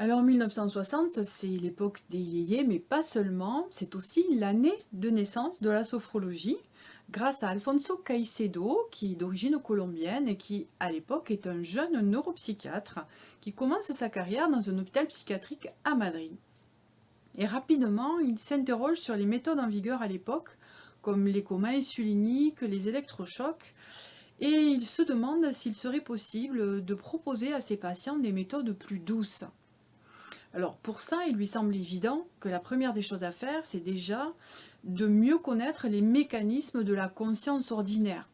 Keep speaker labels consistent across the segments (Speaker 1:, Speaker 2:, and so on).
Speaker 1: Alors 1960, c'est l'époque des yéyés, mais pas seulement, c'est aussi l'année de naissance de la sophrologie, grâce à Alfonso Caicedo, qui est d'origine colombienne et qui, à l'époque, est un jeune neuropsychiatre qui commence sa carrière dans un hôpital psychiatrique à Madrid. Et rapidement, il s'interroge sur les méthodes en vigueur à l'époque, comme les comas insuliniques, les électrochocs, et il se demande s'il serait possible de proposer à ses patients des méthodes plus douces. Alors pour ça, il lui semble évident que la première des choses à faire, c'est déjà de mieux connaître les mécanismes de la conscience ordinaire.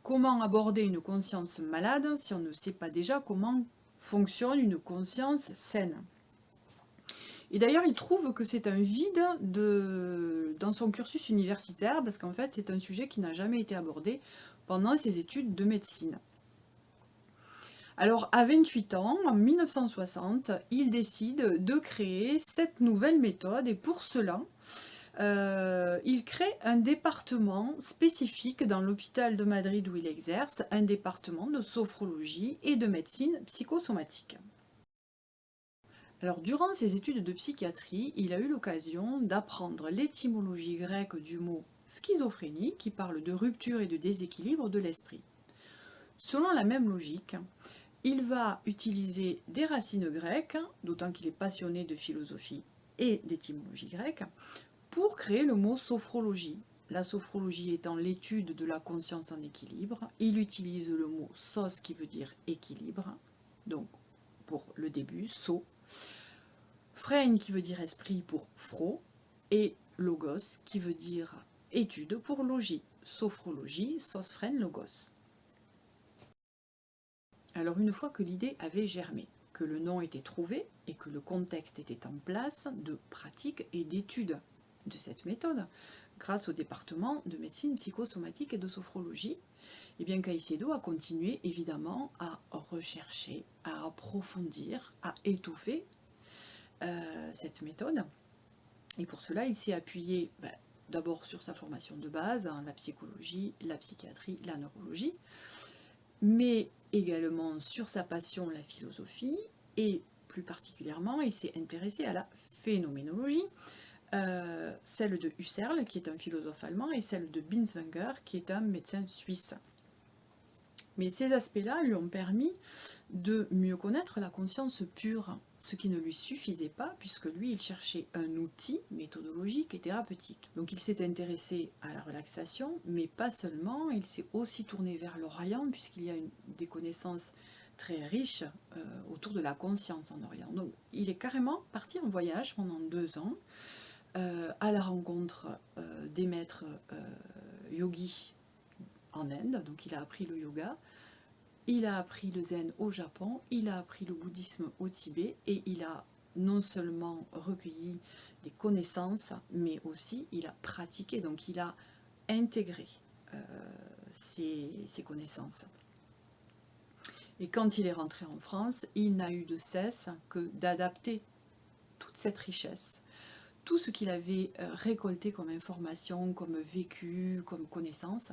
Speaker 1: Comment aborder une conscience malade si on ne sait pas déjà comment fonctionne une conscience saine? Et d'ailleurs, il trouve que c'est un vide dans son cursus universitaire, parce qu'en fait, c'est un sujet qui n'a jamais été abordé pendant ses études de médecine. Alors, à 28 ans, en 1960, il décide de créer cette nouvelle méthode et pour cela, il crée un département spécifique dans l'hôpital de Madrid où il exerce, un département de sophrologie et de médecine psychosomatique. Alors, durant ses études de psychiatrie, il a eu l'occasion d'apprendre l'étymologie grecque du mot schizophrénie qui parle de rupture et de déséquilibre de l'esprit. Selon la même logique, il va utiliser des racines grecques, d'autant qu'il est passionné de philosophie et d'étymologie grecque, pour créer le mot sophrologie. La sophrologie étant l'étude de la conscience en équilibre, il utilise le mot sos qui veut dire équilibre, donc pour le début, so, phrène qui veut dire esprit pour phro, et logos qui veut dire étude pour logis, sophrologie, sos, phrène, logos. Alors une fois que l'idée avait germé, que le nom était trouvé et que le contexte était en place de pratique et d'étude de cette méthode, grâce au département de médecine psychosomatique et de sophrologie, eh bien Caicedo a continué évidemment à rechercher, à approfondir, à étoffer cette méthode. Et pour cela, il s'est appuyé d'abord sur sa formation de base, la psychologie, la psychiatrie, la neurologie, mais également sur sa passion, la philosophie, et plus particulièrement, il s'est intéressé à la phénoménologie, celle de Husserl, qui est un philosophe allemand, et celle de Binswanger, qui est un médecin suisse. Mais ces aspects-là lui ont permis de mieux connaître la conscience pure, ce qui ne lui suffisait pas, puisque lui, il cherchait un outil méthodologique et thérapeutique. Donc il s'est intéressé à la relaxation, mais pas seulement, il s'est aussi tourné vers l'Orient, puisqu'il y a des connaissances très riches autour de la conscience en Orient. Donc il est carrément parti en voyage pendant 2 ans, à la rencontre des maîtres yogis en Inde, donc il a appris le yoga, il a appris le zen au Japon, il a appris le bouddhisme au Tibet et il a non seulement recueilli des connaissances, mais aussi il a pratiqué, donc il a intégré ces connaissances. Et quand il est rentré en France, il n'a eu de cesse que d'adapter toute cette richesse, tout ce qu'il avait récolté comme information, comme vécu, comme connaissance,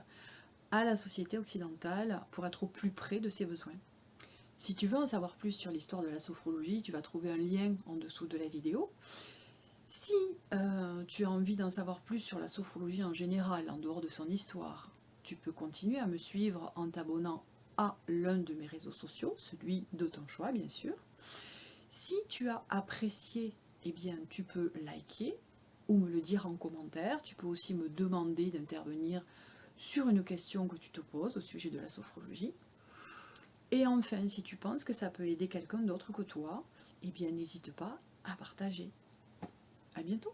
Speaker 1: à la société occidentale pour être au plus près de ses besoins. Si tu veux en savoir plus sur l'histoire de la sophrologie, tu vas trouver un lien en dessous de la vidéo. Si tu as envie d'en savoir plus sur la sophrologie en général, en dehors de son histoire, tu peux continuer à me suivre en t'abonnant à l'un de mes réseaux sociaux, celui de ton choix bien sûr. Si tu as apprécié, eh bien tu peux liker ou me le dire en commentaire. Tu peux aussi me demander d'intervenir sur une question que tu te poses au sujet de la sophrologie. Et enfin, si tu penses que ça peut aider quelqu'un d'autre que toi, eh bien n'hésite pas à partager. À bientôt!